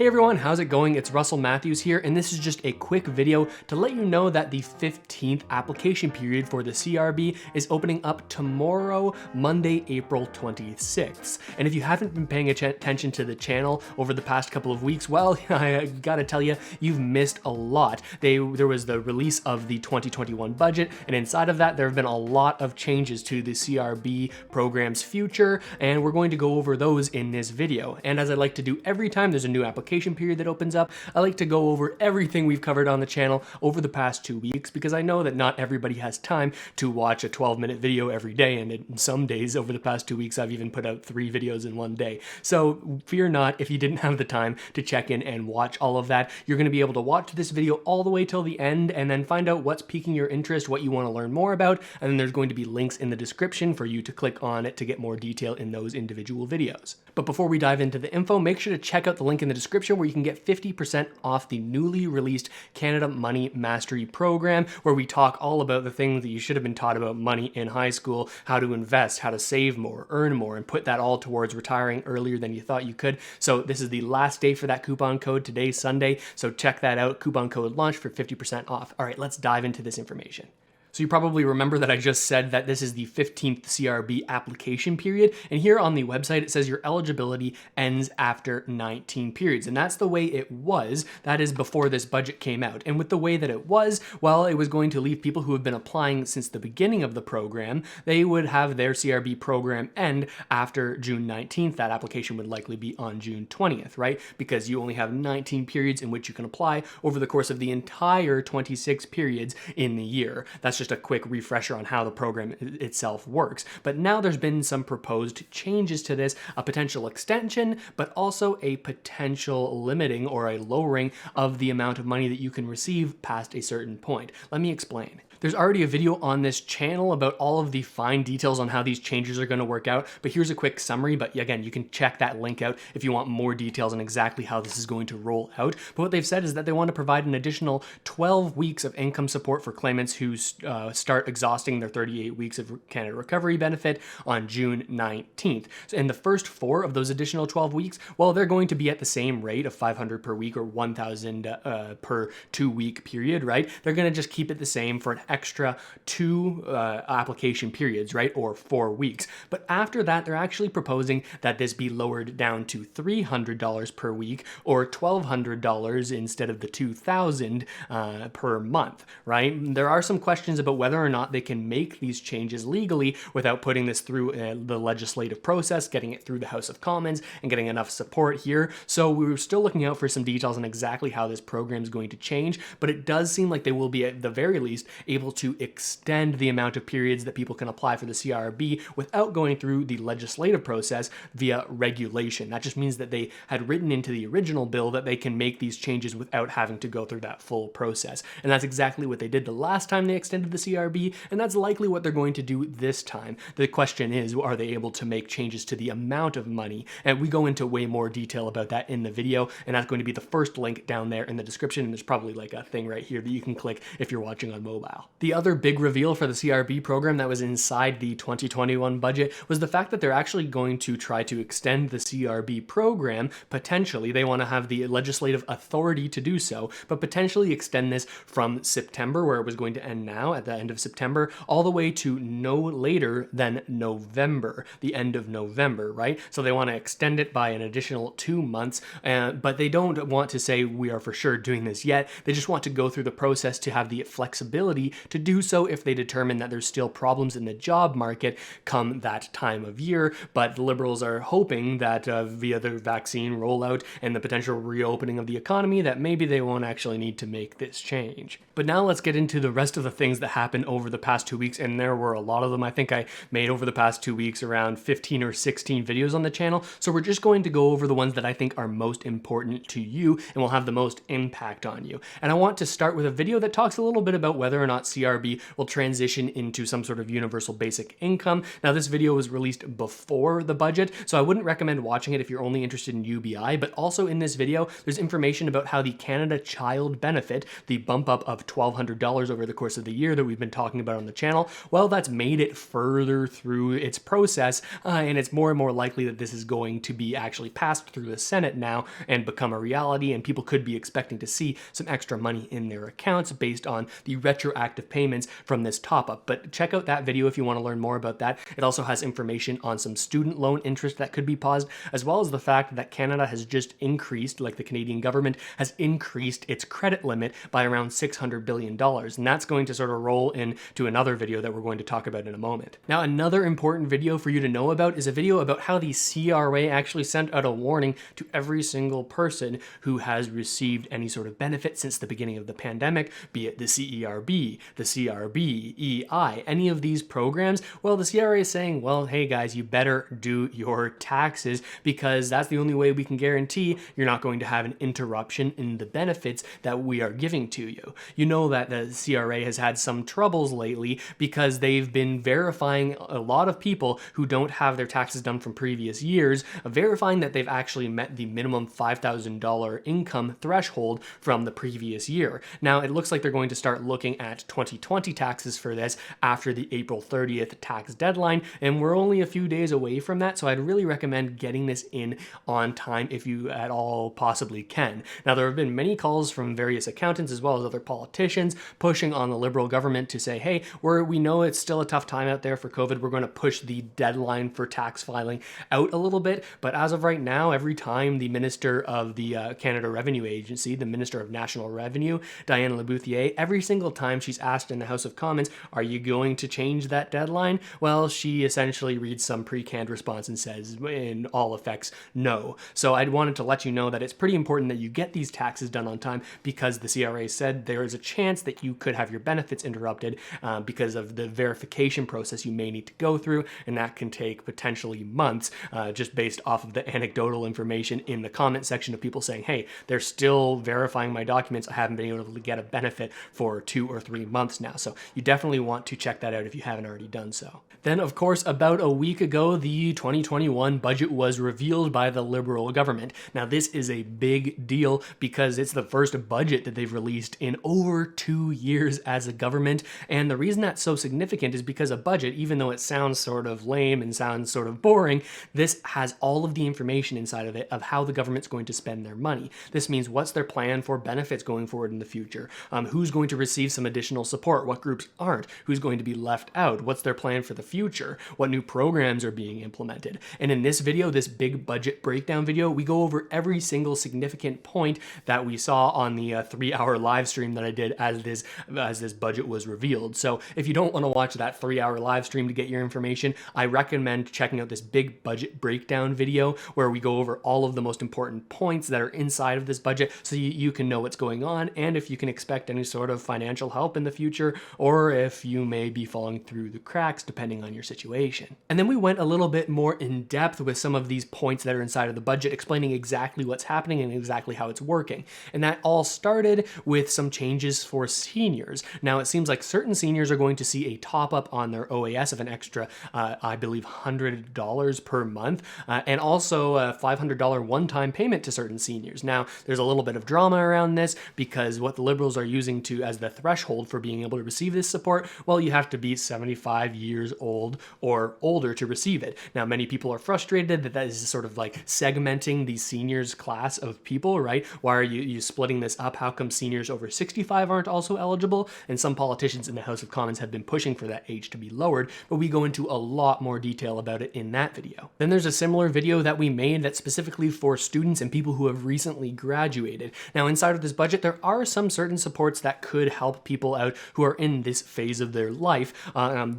Hey everyone, how's it going? It's Russell Matthews here, and this is just a quick video to let you know that the 15th application period for the CRB is opening up tomorrow, Monday, April 26th. And if you haven't been paying attention to the channel over the past couple of weeks, well, I gotta tell you, you've missed a lot. There was the release of the 2021 budget, and inside of that, there have been a lot of changes to the CRB program's future, and we're going to go over those in this video. And as I like to do every time there's a new application period that opens up, I like to go over everything we've covered on the channel over the past 2 weeks, because I know that not everybody has time to watch a 12-minute video every day, and in some days over the past 2 weeks I've even put out 3 videos in one day. So fear not if you didn't have the time to check in and watch all of that. You're going to be able to watch this video all the way till the end and then find out what's piquing your interest, what you want to learn more about, and then there's going to be links in the description for you to click on it to get more detail in those individual videos. But before we dive into the info, make sure to check out the link in the description where you can get 50% off the newly released Canada Money Mastery program, where we talk all about the things that you should have been taught about money in high school, how to invest, how to save more, earn more, and put that all towards retiring earlier than you thought you could. So this is the last day for that coupon code. Today, Sunday, so check that out. Coupon code launch for 50% off. All right, let's dive into this information. So you probably remember that I just said that this is the 15th CRB application period, and here on the website it says your eligibility ends after 19 periods, and that's the way it was. That is before this budget came out. And with the way that it was, well, it was going to leave people who have been applying since the beginning of the program, they would have their CRB program end after June 19th. That application would likely be on June 20th, right? Because you only have 19 periods in which you can apply over the course of the entire 26 periods in the year. That's just a quick refresher on how the program itself works. But now there's been some proposed changes to this, a potential extension, but also a potential limiting or a lowering of the amount of money that you can receive past a certain point. Let me explain. There's already a video on this channel about all of the fine details on how these changes are going to work out, but here's a quick summary. But again, you can check that link out if you want more details on exactly how this is going to roll out. But what they've said is that they want to provide an additional 12 weeks of income support for claimants who start exhausting their 38 weeks of Canada Recovery Benefit on June 19th. So in the first 4 of those additional 12 weeks, well, they're going to be at the same rate of $500 per week or $1,000 per 2-week period, right? They're going to just keep it the same for an extra 2 application periods, right? Or 4 weeks. But after that, they're actually proposing that this be lowered down to $300 per week or $1,200 instead of the $2,000 per month, right? There are some questions about whether or not they can make these changes legally without putting this through the legislative process, getting it through the House of Commons, and getting enough support here. So we're still looking out for some details on exactly how this program is going to change, but it does seem like they will be, at the very least, able to extend the amount of periods that people can apply for the CRB without going through the legislative process via regulation. That just means that they had written into the original bill that they can make these changes without having to go through that full process. And that's exactly what they did the last time they extended the CRB, and that's likely what they're going to do this time. The question is, are they able to make changes to the amount of money? And we go into way more detail about that in the video, and that's going to be the first link down there in the description, and there's probably like a thing right here that you can click if you're watching on mobile. The other big reveal for the CRB program that was inside the 2021 budget was the fact that they're actually going to try to extend the CRB program. Potentially, they want to have the legislative authority to do so, but potentially extend this from September, where it was going to end now at the end of September, all the way to no later than November, the end of November, right? So they want to extend it by an additional 2 months, but they don't want to say we are for sure doing this yet. They just want to go through the process to have the flexibility to do so if they determine that there's still problems in the job market come that time of year. But the Liberals are hoping that via the vaccine rollout and the potential reopening of the economy, that maybe they won't actually need to make this change. But now let's get into the rest of the things that happened over the past 2 weeks, and there were a lot of them. I think I made over the past 2 weeks around 15 or 16 videos on the channel, so we're just going to go over the ones that I think are most important to you and will have the most impact on you. And I want to start with a video that talks a little bit about whether or not CRB will transition into some sort of universal basic income. Now, this video was released before the budget, so I wouldn't recommend watching it if you're only interested in UBI, but also in this video, there's information about how the Canada Child Benefit, the bump up of $1,200 over the course of the year that we've been talking about on the channel, well, that's made it further through its process, and it's more and more likely that this is going to be actually passed through the Senate now and become a reality, and people could be expecting to see some extra money in their accounts based on the retroactive payments from this top-up. But check out that video if you want to learn more about that. It also has information on some student loan interest that could be paused, as well as the fact that Canada has just increased, like the Canadian government has increased its credit limit by around $600 billion, and that's going to sort of roll into another video that we're going to talk about in a moment. Now, another important video for you to know about is a video about how the CRA actually sent out a warning to every single person who has received any sort of benefit since the beginning of the pandemic, be it the CERB, the CRB, EI, any of these programs. Well, the CRA is saying, well, hey guys, you better do your taxes, because that's the only way we can guarantee you're not going to have an interruption in the benefits that we are giving to you. You know that the CRA has had some troubles lately because they've been verifying a lot of people who don't have their taxes done from previous years, verifying that they've actually met the minimum $5,000 income threshold from the previous year. Now, it looks like they're going to start looking at 2020 taxes for this after the April 30th tax deadline, and we're only a few days away from that, so I'd really recommend getting this in on time if you at all possibly can. Now, there have been many calls from various accountants as well as other politicians pushing on the Liberal government to say, hey, we know it's still a tough time out there for COVID, we're going to push the deadline for tax filing out a little bit, but as of right now, every time the Minister of the Canada Revenue Agency, the Minister of National Revenue, Diane LeBouthier, every single time she's asked in the House of Commons, are you going to change that deadline? Well, she essentially reads some pre-canned response and says, in all effects, no. So I wanted to let you know that it's pretty important that you get these taxes done on time, because the CRA said there is a chance that you could have your benefits interrupted because of the verification process you may need to go through, and that can take potentially months, just based off of the anecdotal information in the comment section of people saying, hey, they're still verifying my documents, I haven't been able to get a benefit for 2 or 3 months now. So you definitely want to check that out if you haven't already done so. Then, of course, about a week ago, the 2021 budget was revealed by the Liberal government. Now, this is a big deal because it's the first budget that they've released in over 2 years as a government, and the reason that's so significant is because a budget, even though it sounds sort of lame and sounds sort of boring, this has all of the information inside of it of how the government's going to spend their money. This means what's their plan for benefits going forward in the future, who's going to receive some additional support, what groups aren't, who's going to be left out, what's their plan for the future, what new programs are being implemented. And in this video, this big budget breakdown video, we go over every single significant point that we saw on the 3-hour live stream that I did as this budget was revealed. So if you don't want to watch that 3-hour live stream to get your information, I recommend checking out this big budget breakdown video where we go over all of the most important points that are inside of this budget, so you can know what's going on and if you can expect any sort of financial help in the future, or if you may be falling through the cracks depending on your situation. And then we went a little bit more in depth with some of these points that are inside of the budget, explaining exactly what's happening and exactly how it's working. And that all started with some changes for seniors. Now, it seems like certain seniors are going to see a top up on their OAS of an extra, I believe, $100 per month, and also a $500 one-time payment to certain seniors. Now, there's a little bit of drama around this because what the Liberals are using as the threshold for being able to receive this support, well, you have to be 75 years old or older to receive it. Now, many people are frustrated that is sort of like segmenting the seniors class of people, right? Why are you splitting this up? How come seniors over 65 aren't also eligible? And some politicians in the House of Commons have been pushing for that age to be lowered, but we go into a lot more detail about it in that video. Then there's a similar video that we made that's specifically for students and people who have recently graduated. Now, inside of this budget, there are some certain supports that could help people out who are in this phase of their life.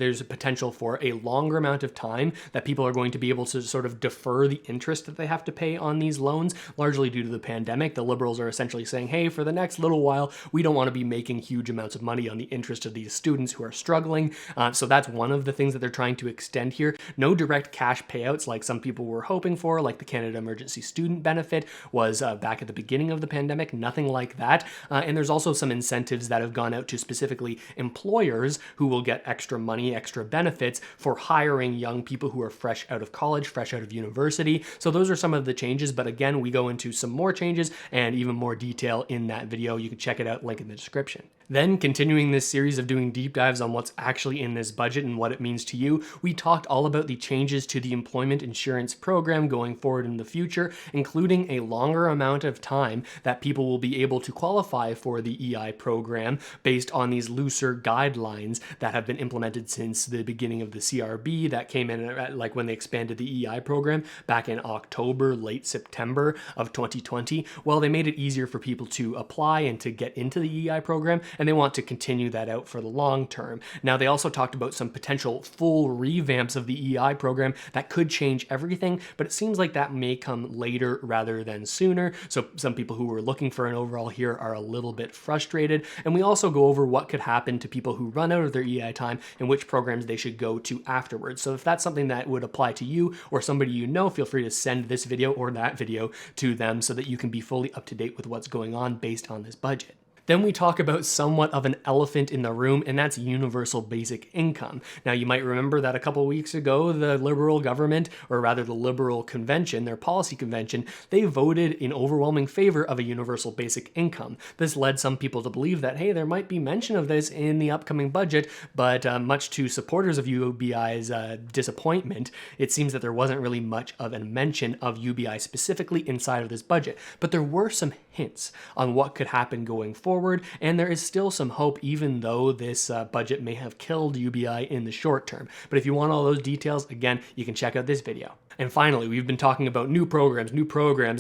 There's a potential for a longer amount of time that people are going to be able to sort of defer the interest that they have to pay on these loans, largely due to the pandemic. The Liberals are essentially saying, hey, for the next little while, we don't want to be making huge amounts of money on the interest of these students who are struggling. So that's one of the things that they're trying to extend here. No direct cash payouts like some people were hoping for, like the Canada Emergency Student Benefit was back at the beginning of the pandemic, nothing like that. And there's also some incentives that have gone out to specifically employers who will get extra money, extra benefits for hiring young people who are fresh out of college, fresh out of university. So those are some of the changes, but again, we go into some more changes and even more detail in that video. You can check it out, link in the description. Then, continuing this series of doing deep dives on what's actually in this budget and what it means to you, we talked all about the changes to the employment insurance program going forward in the future, including a longer amount of time that people will be able to qualify for the EI program based on these looser guidelines that have been implemented since the beginning of the CRB that came in at, like when they expanded the EI program back in October, late September of 2020. Well, they made it easier for people to apply and to get into the EI program, and they want to continue that out for the long term. Now, they also talked about some potential full revamps of the EI program that could change everything, but it seems like that may come later rather than sooner. So some people who were looking for an overall here are a little bit frustrated. And we also go over what could happen to people who run out of their EI time and which programs they should go to afterwards. So if that's something that would apply to you or somebody you know, feel free to send this video or that video to them so that you can be fully up to date with what's going on based on this budget. Then we talk about somewhat of an elephant in the room, and that's universal basic income. Now, you might remember that a couple weeks ago, the Liberal government, or rather the Liberal convention, their policy convention, they voted in overwhelming favor of a universal basic income. This led some people to believe that, hey, there might be mention of this in the upcoming budget, but much to supporters of UBI's disappointment, it seems that there wasn't really much of a mention of UBI specifically inside of this budget. But there were some hints on what could happen going forward, and there is still some hope even though this budget may have killed UBI in the short term. But if you want all those details, again, you can check out this video. And finally, we've been talking about new programs,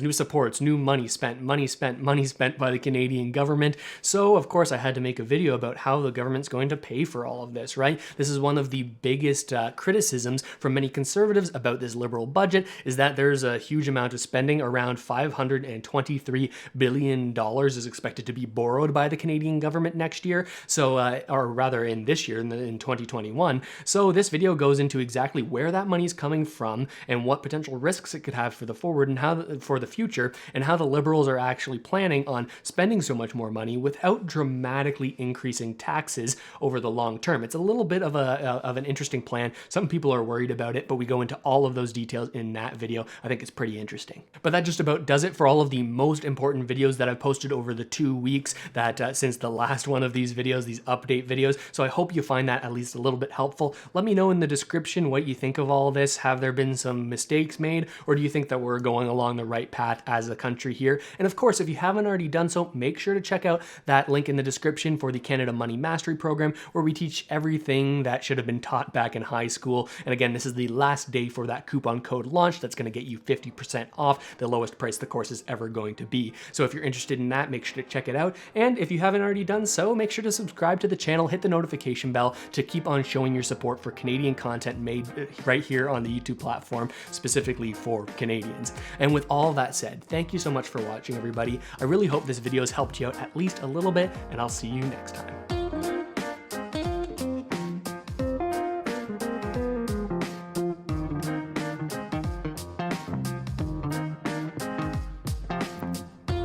new supports, new money spent by the Canadian government. So, of course, I had to make a video about how the government's going to pay for all of this, right? This is one of the biggest criticisms from many conservatives about this Liberal budget, is that there's a huge amount of spending. Around $523 billion is expected to be borrowed by the Canadian government next year. So, or rather in this year, in 2021. So this video goes into exactly where that money is coming from and what potential risks it could have for the forward and how for the future, and how the Liberals are actually planning on spending so much more money without dramatically increasing taxes over the long term. It's a little bit of an interesting plan. Some people are worried about it, but we go into all of those details in that video. I think it's pretty interesting. But that just about does it for all of the most important videos that I've posted over the 2 weeks that since the last one of these videos, these update videos. So I hope you find that at least a little bit helpful. Let me know in the description what you think of all this. Have there been some mistakes made, or do you think that we're going along the right path as a country here? And of course, if you haven't already done so, make sure to check out that link in the description for the Canada Money Mastery Program, where we teach everything that should have been taught back in high school. And again, this is the last day for that coupon code launch that's going to get you 50% off, the lowest price the course is ever going to be. So if you're interested in that, make sure to check it out. And if you haven't already done so, make sure to subscribe to the channel, hit the notification bell to keep on showing your support for Canadian content made right here on the YouTube platform, specifically for Canadians. And with all that said, thank you so much for watching, everybody. I really hope this video has helped you out at least a little bit, and I'll see you next time.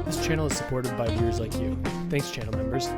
This channel is supported by viewers like you. Thanks, channel members.